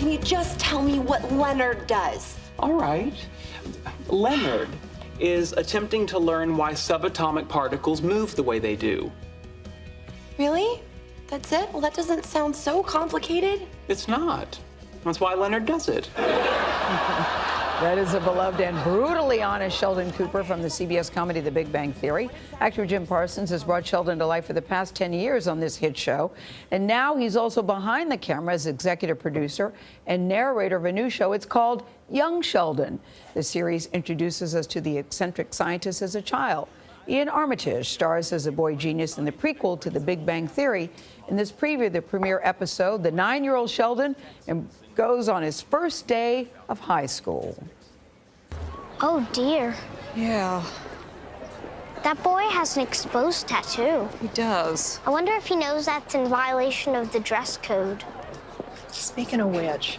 Can you just tell me what Leonard does? All right. Leonard is attempting to learn why subatomic particles move the way they do. Really? That's it? Well, that doesn't sound so complicated. It's not. That's why Leonard does it. That is a beloved and brutally honest Sheldon Cooper from the CBS comedy The Big Bang Theory. Actor Jim Parsons has brought Sheldon to life for the past 10 years on this hit show. And now he's also behind the camera as executive producer and narrator of a new show. It's called Young Sheldon. The series introduces us to the eccentric scientist as a child. Iain Armitage stars as a boy genius in the prequel to The Big Bang Theory. In this preview, the premiere episode, the 9-year-old Sheldon goes on his first day of high school. Oh dear. Yeah, That boy has an exposed tattoo. he does. I wonder if he knows that's in violation of the dress code. Speaking of which,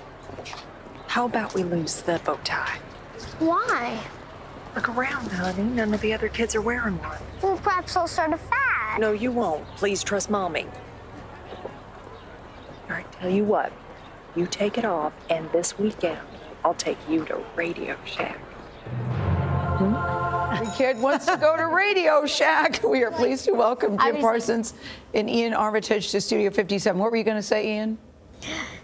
how about we lose the bow tie? Why? Look around, honey. None of the other kids are wearing one. Well, perhaps I'll start a fad. No, you won't. Please trust Mommy. All right, tell you what. You take it off, and this weekend, I'll take you to Radio Shack. The kid wants to go to Radio Shack. We are pleased to welcome Jim Parsons and Iain Armitage to Studio 57. What were you going to say, Iain?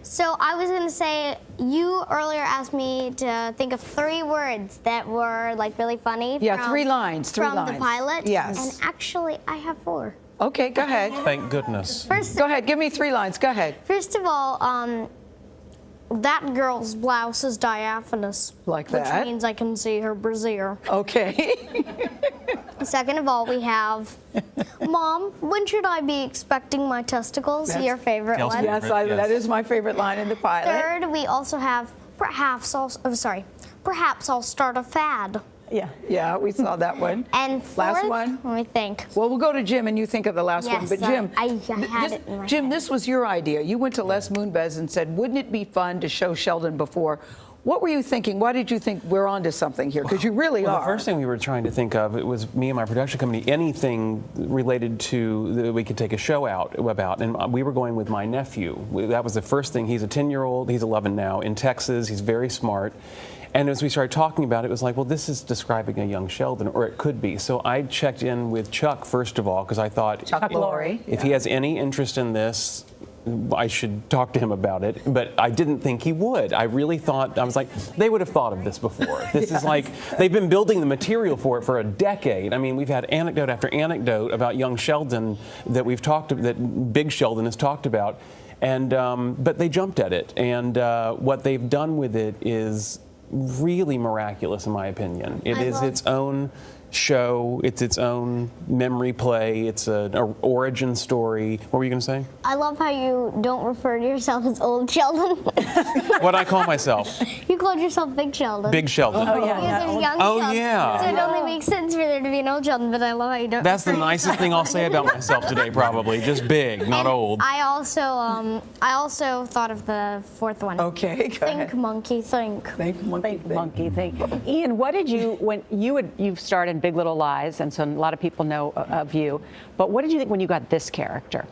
So I was going to say, you earlier asked me to think of 3 words that were like really funny. Yeah, 3 lines. From the pilot. Yes. And actually, I have 4. Okay, go ahead. Thank goodness. First, Go ahead, give me 3 lines. Go ahead. first of all, that girl's blouse is diaphanous. Like that. Which means I can see her brassiere. Okay. Second of all, we have, Mom, when should I be expecting my testicles? Your favorite Kelsey. one. Yes, that is my favorite line in the pilot. Third, we also have, perhaps I'll start a fad. Yeah, we saw that one. And fourth, Last one? let me think. Well, we'll go to Jim, and you think of the last one. Yes, But Jim, I had it in my Jim, head. this was your idea. You went to Les Moonves and said, "Wouldn't it be fun to show Sheldon before?" What were you thinking? Why did you think we're onto something here? Because you really Well, are. the first thing we were trying to think of, it was me and my production company, anything related to that we could take a show out about. And we were going with my nephew. That was the first thing. He's a 10-year-old. He's 11 now, in Texas. He's very smart. And as we started talking about it, it was like, well, this is describing a young Sheldon, or it could be. So I checked in with Chuck, first of all, because I thought, Chuck Lorre. if he has any interest in this, I should talk to him about it. But I didn't think he would. I really thought, I was like, they would have thought of this before. This is like, they've been building the material for it for a decade. I mean, we've had anecdote after anecdote about young Sheldon that we've talked, that Big Sheldon has talked about. And, but they jumped at it. And what they've done with it is really miraculous, in my opinion. It is its own show. It's its own memory play. It's an origin story. What were you going to say? I love how you don't refer to yourself as old Sheldon. What I call myself? You called yourself Big Sheldon. Big Sheldon. Because there's young Oh, Sheldon. yeah. So it only makes sense for there to be an old Sheldon, but I love how you don't. That's the refer to nicest yourself. thing I'll say about myself today, probably. Just big, not And old. I also thought of the 4th one. Okay, go ahead. Think, monkey, think. Think, monkey, think. Monkey thing. Iain, what did you, when you've starred in Big Little Lies, and so a lot of people know of you, but what did you think when you got this character?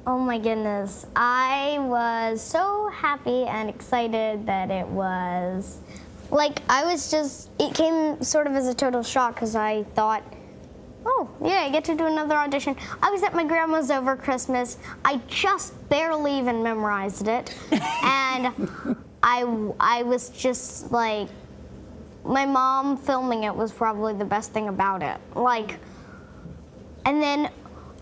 Oh my goodness. I was so happy and excited that it was, like, it came sort of as a total shock because I thought, oh, yeah, I get to do another audition. I was at my grandma's over Christmas. I just barely even memorized it. And I was just like, my mom filming it was probably the best thing about it. Like, and then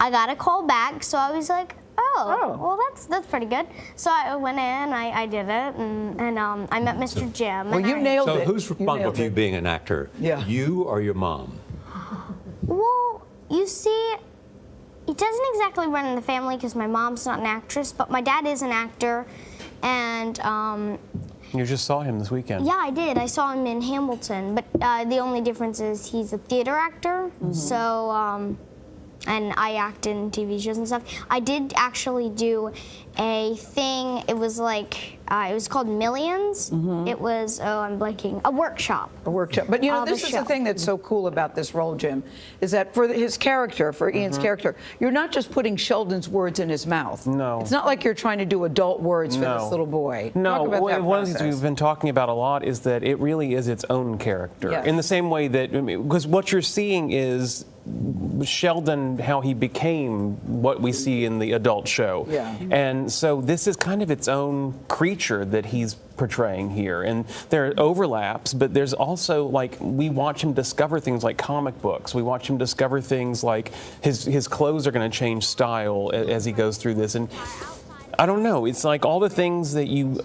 I got a call back, so I was like, well, that's pretty good. So I went in, I did it, and I met Mr. Jim. Well, you nailed it. So who's responsible for you being an actor? Yeah. You or your mom? Well, you see, it doesn't exactly run in the family because my mom's not an actress, but my dad is an actor, and You just saw him this weekend. yeah, I did. I saw him in Hamilton, but the only difference is he's a theater actor, so and I act in TV shows and stuff. I did actually do a thing. It was like it was called Millions. It was I'm blanking, a workshop. A workshop. But you know, Of a this is the show. thing that's so cool about this role, Jim, is that for his character, for Ian's character, you're not just putting Sheldon's words in his mouth. No. It's not like you're trying to do adult words for this little boy. No, Talk about that one of the things process. we've been talking about a lot is that it really is its own character. Yes. In the same way that, because what you're seeing is Sheldon, how he became what we see in the adult show. Yeah. And so this is kind of its own creature that he's portraying here. And there are overlaps, but there's also, like, we watch him discover things like comic books. We watch him discover things like his clothes are going to change style as he goes through this. And I don't know. It's like all the things that you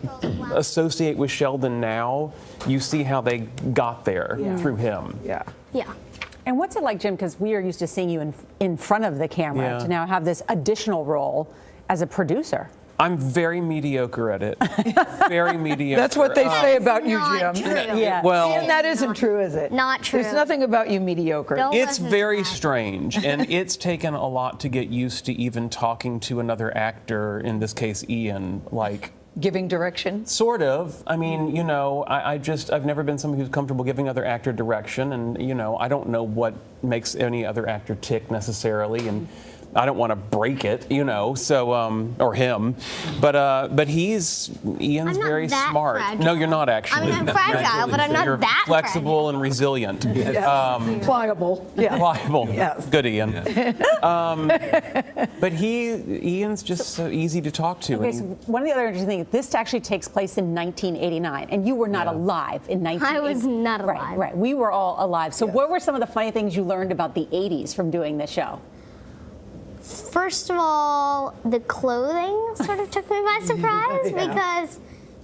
associate with Sheldon now, you see how they got there through him. Yeah. Yeah. And what's it like, Jim, because we are used to seeing you in front of the camera, Yeah. to now have this additional role as a producer? I'm very mediocre at it. Very mediocre. That's what they say about you, Not Jim. true. Yeah. Well, And that isn't true, is it? Not true. There's nothing about you mediocre. Don't it's listen to very that. strange, and it's taken a lot to get used to even talking to another actor, in this case Ian, like, Giving direction. sort of. I mean, you know, I've never been someone who's comfortable giving other actor direction, and, you know, I don't know what makes any other actor tick necessarily, and I don't want to break it, you know, so, or him, but Ian's I'm not very that smart. fragile. No, you're not actually. I'm fragile, but I'm not You're that flexible and resilient. Pliable. Yeah. Pliable. Yes. Good, Ian. But Ian's just so easy to talk to. Okay, and so one of the other interesting things, this actually takes place in 1989, and you were not alive in 1989. I was not alive. Right, right. We were all alive. So what were some of the funny things you learned about the 80s from doing this show? First of all, the clothing sort of took me by surprise because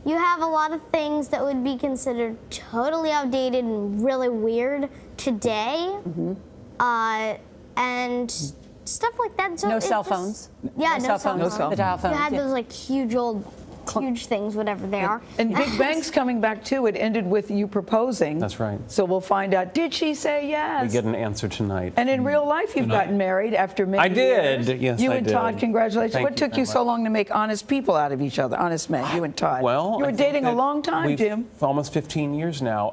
you have a lot of things that would be considered totally outdated and really weird today, and stuff like that. So No it cell just- phones? Yeah, no cell phones. cell The dial You phones. had yeah. those like huge things, whatever they are. And Big Bang's coming back too. It ended with you proposing. That's right. So we'll find out. Did she say yes? we get an answer tonight. And in real life, you've gotten married after many I did. years. Yes, You I and did. Todd, congratulations. Thank What you took very you so much. long to make honest people out of each other, honest men, you and Todd? Well, you I were think dating a that long time, we've Jim. Almost 15 years now.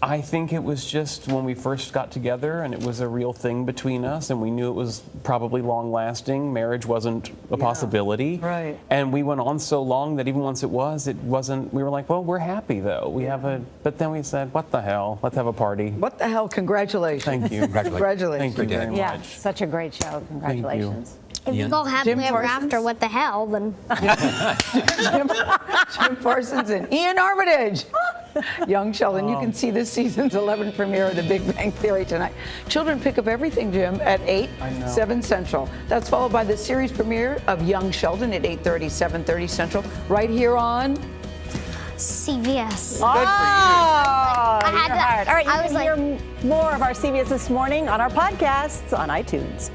I think it was just when we first got together, and it was a real thing between us, and we knew it was probably long-lasting. Marriage wasn't a possibility. Right. And we went on so long that even once it wasn't. We were like, well, we're happy though. We have a. But then we said, what the hell? Let's have a party. What the hell? Congratulations. Thank you. Congratulations. Thank you very Yeah, much. such a great show. Congratulations. If you go happily ever Parsons? after, what the hell? Then Jim Parsons and Iain Armitage. Young Sheldon, you can see this season's 11th premiere of The Big Bang Theory tonight. Children pick up everything, Jim, at 8, 7 Central. That's followed by the series premiere of Young Sheldon at 8:30, 7:30 Central, right here on. CBS. Oh, I had you're to- hired. All right, you I can was hear more of our CBS This Morning on our podcasts on iTunes.